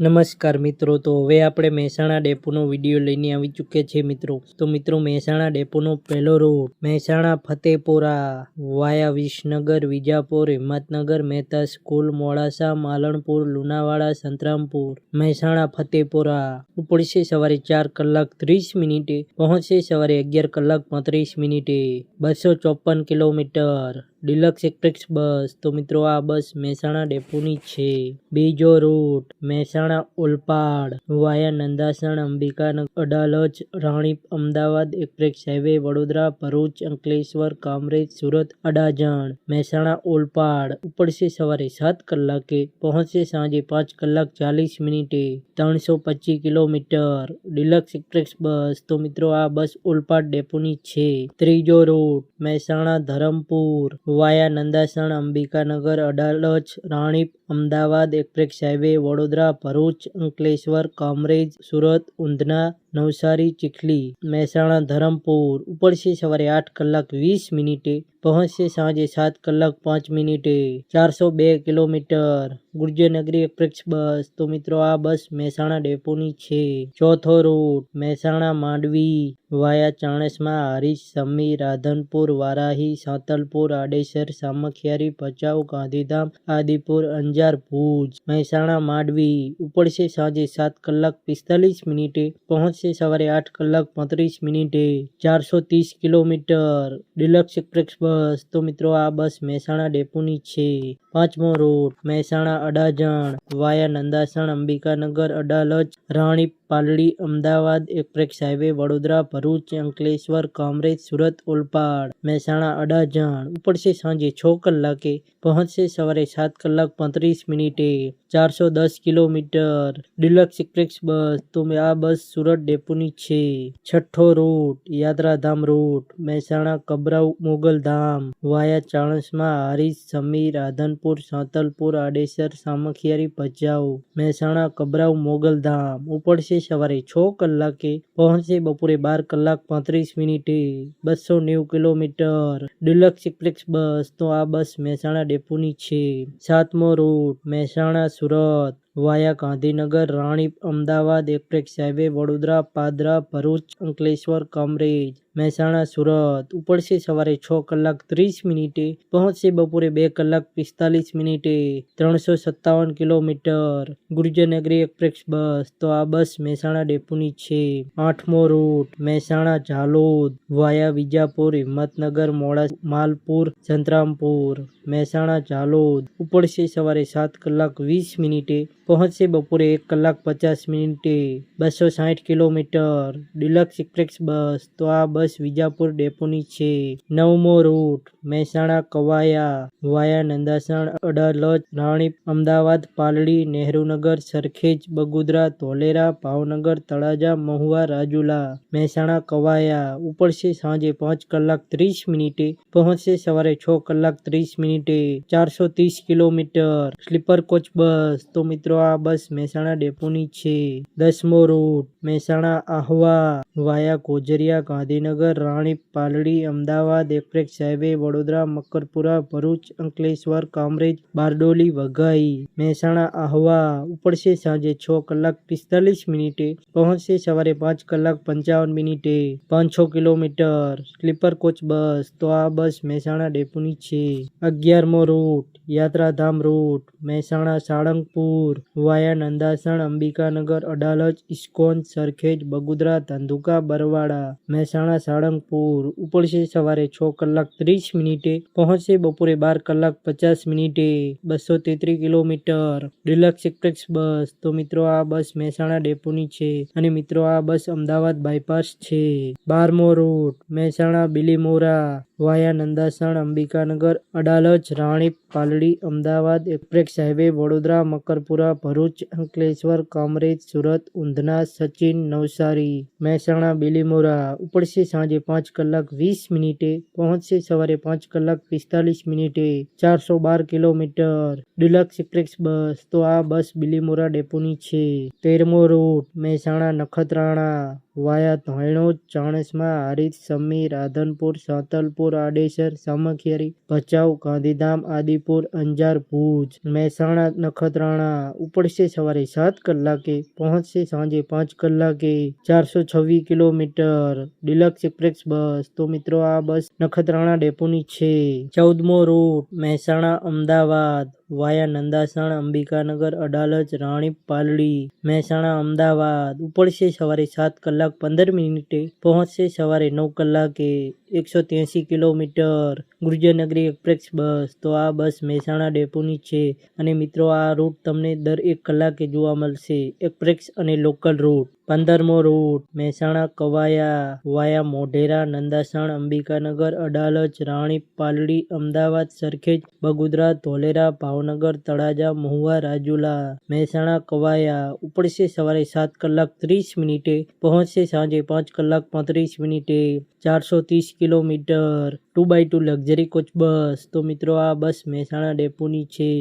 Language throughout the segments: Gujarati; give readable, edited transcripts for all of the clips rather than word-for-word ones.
નમસ્કાર મિત્રો, તો હવે આપણે મહેસાણા ડેપોનો વિડીયો લઈને આવી ચૂક્યા છીએ મિત્રો. તો મિત્રો, મહેસાણા ડેપોનો પહેલો રૂટ મહેસાણા ફતેપુરા વાયા વિસનગર, વિજાપુર, હિંમતનગર, મહેતા સ્કૂલ, મોડાસા, માલણપુર, લુણાવાડા, સંતરામપુર, મહેસાણા ફતેપુરા ઉપડશે સવારે 4 કલાક 30 મિનિટે, પહોંચશે સવારે 11 કલાક 35 મિનિટે, 254 કિલોમીટર. ડિલક્સ એક્સપ્રેસ બસ. તો મિત્રો, આ બસ મહેસાણા ડેપોની છે. બીજો રૂટ મહેસાણા ઓલપાડ વાયા નંદાસણ, અંબિકાનગર, અડાલજ, રાણીપ, અમદાવાદ એક્સપ્રેસ હાઈવે, વડોદરા, ભરૂચ, અંકલેશ્વર, કામરેજ, સુરત, અડાજણ, મહેસાણા ઓલપાડ ઉપડશે સવારે 7 કલાકે, પહોંચશે સાંજે 5 કલાક 40 મિનિટે, 325 કિલોમીટર. ડિલક્સ એક્સપ્રેસ બસ. તો મિત્રો, આ બસ ઓલપાડ ડેપોની છે. ત્રીજો રૂટ મહેસાણા ધરમપુર વાયા નંદાસણ, અંબિકાનગર, અડાલજ, રાણીપ, અમદાવાદ એક્સપ્રેસ હાઈવે, વડોદરા, ભરૂચ, અંકલેશ્વર, કામરેજ, સુરત, ઉંધના, નવસારી, ચીખલી, મહેસાણા ધરમપુર ઉપડશે સવારે 8 કલાક 20 મિનિટે, પહોંચશે સાંજે 7 કલાક 5 મિનિટે, 402 કિલોમીટર. ગુર્જરનગરી એક્સપ્રેસ બસ. તો મિત્રો, આ બસ મહેસાણા ડેપોની છે. ચોથો રૂટ મહેસાણા માંડવી વાયા ચાણસ્મા, હારીજ, સમી, રાધનપુર, વારાહી, સાંતલપુર, આડેસર, સામખિયારી, ભચાઉ, ગાંધીધામ, આદિપુર, અંજાર, ભુજ, મહેસાણા માંડવી ઉપડશે સાંજે 7 કલાક 45 મિનિટે, પહોંચશે સવારે 8 કલાક 35 મિનિટે, 430 કિલોમીટર. ડિલક્સ એક્સપ્રેસ બસ. તો મિત્રો, આ બસ મહેસાણા ડેપોની છે. પાંચમો રૂટ મહેસાણા અડાજણ વાયા નંદાસણ, અંબિકાનગર, અડાલજ, રાણીપ, પાલડી, અમદાવાદ એક્સપ્રેસ હાઈવે, વડોદરા, ભરૂચ, અંકલેશ્વર, કામરેજ, સુરત, ઓલપાડ, મહેસાણા અડાજણ ઉપડશે સાંજે 6 કલાકે, પહોંચશે સવારે 7 કલાક 35 મિનિટે, 410 કિલોમીટર. ડિલક્સ એક્સપ્રેસ બસ. તો આ બસ સુરત ડેપોની છે. છઠ્ઠો રૂટ યાત્રાધામ રૂટ મહેસાણા કબરાઉ મોગલધામ વાયા ચાણસ્મા, હારીજ, સમી, રાધનપુર, સાંતલપુર, આડેસર, સામખિયારી, ભચાઉ, મહેસાણા કબરાઉ મોગલધામ ઉપડશે સવારે 6 કલાકે, પહોંચશે બપોરે 12 કલાક 35 મિનિટે, 290 કિલોમીટર. ડિલક્સ એક્સપ્રેસ બસ. તો આ બસ મહેસાણા ડેપોની છે. સાતમો રૂટ મહેસાણા સુરત વાયા ગાંધીનગર, રાણીપ, અમદાવાદ એક્સપ્રેસ હાઈવે, વડોદરા, પાદરા, ભરૂચ, અંકલેશ્વર, કામરેજ, મહેસાણા સુરત ઉપડશે સવારે 6 કલાક 30 મિનિટે, પહોંચશે બપોરે 2 કલાક 45 મિનિટે, 357 કિલોમીટર. ગુર્જરનગરી એક્સપ્રેસ બસ. તો આ બસ મહેસાણા ડેપોની છે. આઠમો રૂટ મહેસાણા ઝાલોદ વાયા વિજાપુર, હિંમતનગર, મોડાસા, માલપુર, સંતરામપુર, મહેસાણા ઝાલોદ ઉપડશે સવારે 7 કલાક 20 મિનિટે, પહોંચશે બપોરે 1 કલાક 50 મિનિટે, 260 કિલોમીટર. ડિલક્સ એક્સપ્રેસ બસ. તો આ બસ વિજાપુર ડેપોની છે. નવમો રૂટ મહેસાણા કવાયા વાયા નંદાસણ, અડાલજ, રાણીપ, અમદાવાદ, પાલડી, નહેરુનગર, સરખેજ, બગોદરા, ધોલેરા, ભાવનગર, તળાજા, મહુવા, રાજુલા, મહેસાણા કવાયા ઉપડશે સાંજે 5 કલાક 30 મિનિટે, પહોંચશે સવારે 6 કલાક 30 મિનિટે, 430 કિલોમીટર. સ્લીપર કોચ બસ. તો મિત્રો, આ બસ મહેસાણા ડેપોની છે. 10મો રૂટ મહેસાણા આહવા વાયા ગોજરિયા, ગાંધીનગર, રાણીપ, પાલડી, અમદાવાદ એક્સપ્રેસ હાઈવે, વડોદરા, મકરપુરા, ભરૂચ, અંકલેશ્વર, કામરેજ, બારડોલી, વઘઈ, મહેસાણા આહવા ઉપડશે સાંજે 6 કલાક 45 મિનિટે, પહોંચશે સવારે 5 કલાક 55 મિનિટે, 500 કિલોમીટર. સ્લીપર કોચ બસ. તો આ બસ મહેસાણા ડેપોની છે. 11મો રૂટ યાત્રાધામ રૂટ મહેસાણા સાળંગપુર વાયા નંદાસણ, અંબિકાનગર, અડાલજ, ઇસ્કોન, સરખેજ, બગોદરા, ધંધુકા, બરવાડા, મહેસાણા સાળંગપુર ઉપડશે સવારે 6 કલાક 30 મિનિટે, પહોંચશે બપોરે 12 કલાક 50 મિનિટે, 233 કિલોમીટર. ડિલક્સ એક્સપ્રેસ બસ. તો મિત્રો, આ બસ મહેસાણા ડેપોની છે. અને મિત્રો, આ બસ અમદાવાદ બાયપાસ છે. 12મો રૂટ મહેસાણા બિલીમોરા વાયા નંદાસણ, અંબિકાનગર, અડાલજ, રાણીપ, પાલડી, અમદાવાદ એક્સપ્રેસ હાઈવે, વડોદરા, મકરપુરા, ભરૂચ, અંકલેશ્વર, કામરેજ, સુરત, ઉંધના, સચિન સચિન નવસારી મહેસાણા બિલીમોરા ઉપડશે સાંજે 5 કલાક 20 મિનિટે, પહોંચશે સવારે 5 કલાક 45 મિનિટે, 412 કિલોમીટર ડિલક્સ એક્સપ્રેસ બસ. તો આ બસ બિલીમોરા ડેપોની છે. 13મો રૂટ મહેસાણા નખત્રાણા વાયા ધોયણોદ ચાણસ્મા હારીજ સમી રાધનપુર સાંતલપુર આડેસર સામખિયારી ભચાઉ ગાંધીધામ આદિપુર અંજાર ભુજ મહેસાણા નખત્રાણા ઉપડશે સવારે 7 કલાકે, પહોંચશે સાંજે 5 કલાકે, 426 કિલોમીટર ડિલક્સ એક્સપ્રેસ બસ. તો મિત્રો આ બસ નખત્રાણા ડેપોની છે. 14મો રૂટ મહેસાણા અમદાવાદ વાયા નંદાસણ અંબિકાનગર અડાલજ રાણીપ પાલડી મહેસાણા અમદાવાદ ઉપડશે સવારે 7 કલાક 15 મિનિટે, પહોંચશે સવારે 9 કલાકે, 183 કિલોમીટર ગુર્જરનગરી એક્સપ્રેસ બસ. તો આ બસ મહેસાણા ડેપોની છે અને મિત્રો આ રૂટ તમને દર 1 કલાકે જોવા મળશે, એક્સપ્રેસ અને લોકલ રૂટ. 15મો રૂટ મહેસાણા કવાયા વાયા મોઢેરા નંદાસણ અંબિકાનગર અડાલજ રાણીપ પાલડી અમદાવાદ સરખેજ બગોદરા ધોલેરા ભાવનગર તળાજા મહુવા રાજુલા મહેસાણા કવાયા ઉપડશે સવારે 7 કલાક 30 મિનિટે, પહોંચશે સાંજે 5 કલાક 35 મિનિટે, 430 કિલોમીટર 2x2 લક્ઝરી કોચ બસ. તો મિત્રો આ બસ મહેસાણા ડેપોની છે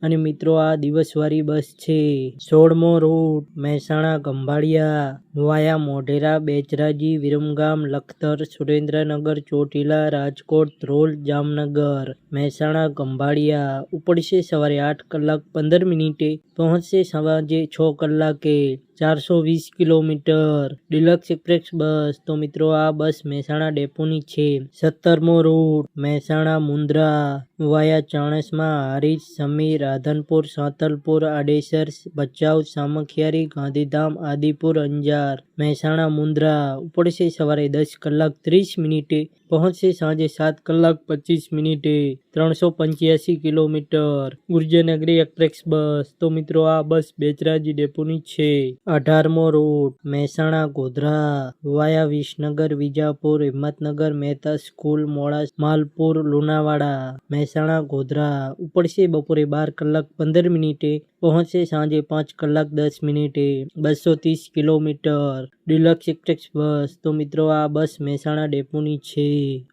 અને મિત્રો આ દિવસવારી બસ છે. 16મો રૂટ મહેસાણા ગંભાળિયા વાયા મોઢેરા બેચરાજી વિરમગામ લખતર સુરેન્દ્રનગર ચોટીલા રાજકોટ ધ્રોલ જામનગર મહેસાણા ગંભાળિયા ઉપડશે સવારે 8 કલાક 15 મિનિટે, પહોંચશે સાંજે 6 કલાકે, 420 કિલોમીટર ડિલક્સ એક્સપ્રેસ બસ. તો મિત્રો આ બસ મહેસાણા ડેપોની છે. 17મો રૂટ મહેસાણા મુન્દ્રા વાયા ચાણસ્મા હારીજ સમી રાધનપુર સાંતલપુર આડેસર ભચાઉ સામખિયારી ગાંધીધામ આદિપુર અંજાર મહેસાણા મુન્દ્રા ઉપડશે સવારે 10 કલાક 30 મિનિટે, પહોંચશે સાંજે 7 કલાક 25 મિનિટે, 385 કિલોમીટર ગુર્જરનગરી એક્સપ્રેસ બસ. તો મિત્રો આ બસ બેચરાજી ડેપોની છે. 18મો રૂટ મહેસાણા ગોધરા વાયા વિસનગર વિજાપુર હિંમતનગર મહેતા સ્કૂલ મોડા માલપુર લુણાવાડા મહેસાણા ગોધરા ઉપડશે બપોરે 12 કલાક 15 મિનિટે, પહોંચશે સાંજે 5 કલાક 10 મિનિટે, 230 કિલોમીટર ડિલક્સ એક્સપ્રેસ બસ. તો મિત્રો આ બસ મહેસાણા ડેપોની છે.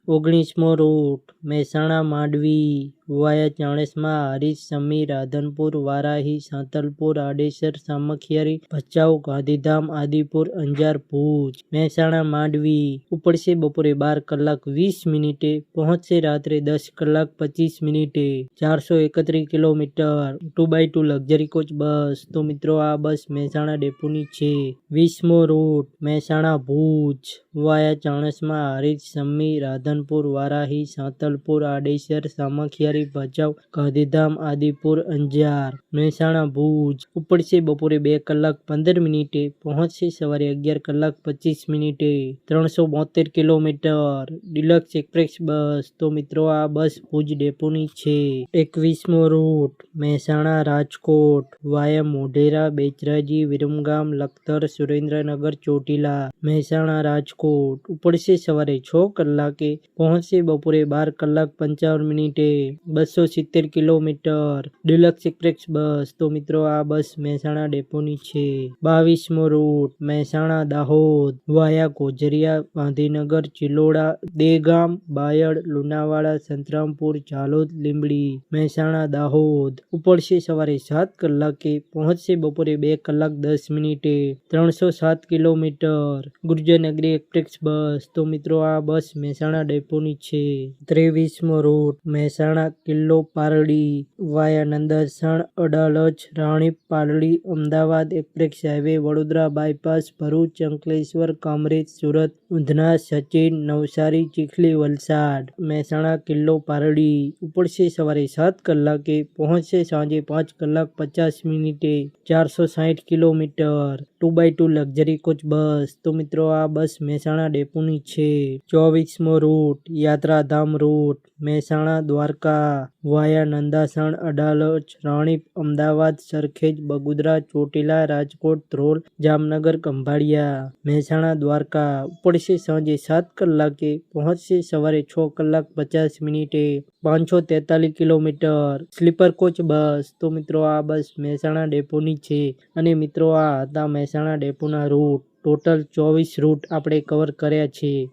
19મો રૂટ મહેસાણા માંડવી વાયા ચાણસ્મા હારીજ સમી રાધનપુર વારાહી સાંતલપુર આડેસર સામખિયારી ભચાઉ ગાંધીધામ આદિપુર અંજાર ભુજ મહેસાણા માંડવી ઉપડશે બપોરે 12 કલાક 20 મિનિટે, પહોંચશે રાત્રે 10 કલાક 25 મિનિટે, 431 કિલોમીટર 2x2 લક્ઝરી કોચ બસ. તો મિત્રો આ બસ મહેસાણા ડેપોની છે. 20મો રૂટ મહેસાણા ભુજ વાયા ચાણસ્મા હારીજ સમી રાધનપુર વારાહી સાંતલપુર આડેસર સામખિયારી ભચાઉ ગાંધીધામ આદિપુર અંજાર મહેસાણા ભુજ ઉપડશે બપોરે 2 કલાક 15 મિનિટે, પહોંચશે સવારે 11 કલાક 25 મિનિટે, 372 કિલોમીટર ડિલક્સ એક્સપ્રેસ બસ. તો મિત્રો આ બસ ભુજ ડેપોની છે. 21મો રૂટ મહેસાણા રાજકોટ વાયા મોઢેરા બેચરાજી વિરમગામ લખતર સુરેન્દ્રનગર ચોટીલા મહેસાણા રાજકોટ ઉપડશે સવારે 6 કલાકે, પહોંચશે બપોરે 12 કલાક 55 મિનિટે, 270 કિલોમીટર ડિલક્સ એક્સપ્રેસ બસ. તો મિત્રો આ બસ મહેસાણા ડેપોની છે. 22મો રૂટ મહેસાણા દાહોદ વાયા ગોઝરિયા ગાંધીનગર ચિલોડા દેગામ બાયડ લુણાવાડા સંતરામપુર ઝાલોદ લીંબડી મહેસાણા દાહોદ ઉપડશે સવારે 7 કલાકે, પહોંચશે બપોરે 2 કલાક 10 મિનિટે, 307 કિલોમીટર ગુર્જરનગરી એક્સપ્રેસ બસ. તો મિત્રો આ બસ મહેસાણા ડેપોની છે. 23મો route Mehsana Killa Pardi via Nandasan Adalaj Ranip Paldi Ahmedabad express highway Vadodara bypass Bharuch Ankleshwar Kamrej Surat Udhna Sachin Navsari Chikhli Valsad Mehsana Killa Pardi ઉપડશે સવારે 7 કલાકે, પહોંચશે સાંજે 5 કલાક 50 મિનિટે, 460 કિલોમીટર 2x2 લક્ઝરી કોચ બસ. તો મિત્રો આ બસ મહેસાણા ડેપોની છે. 24મો રૂટ યાત્રાધામ રૂટ મહેસાણા દ્વારકા વાયા નંદાસણ અડાલજ રાણીપ અમદાવાદ સરખેજ બગોદરા ચોટીલા રાજકોટ ધ્રોલ જામનગર ખંભાળિયા મહેસાણા દ્વારકા ઉપડશે સાંજે 7 કલાકે, પહોંચશે સવારે 6 કલાક 50 મિનિટે, 543 કિલોમીટર સ્લીપર કોચ બસ. તો મિત્રો આ બસ મહેસાણા ડેપોની છે અને મિત્રો આ હતા મહેસાણા ડેપોના રૂટ. ટોટલ 24 રૂટ આપણે કવર કર્યા છે।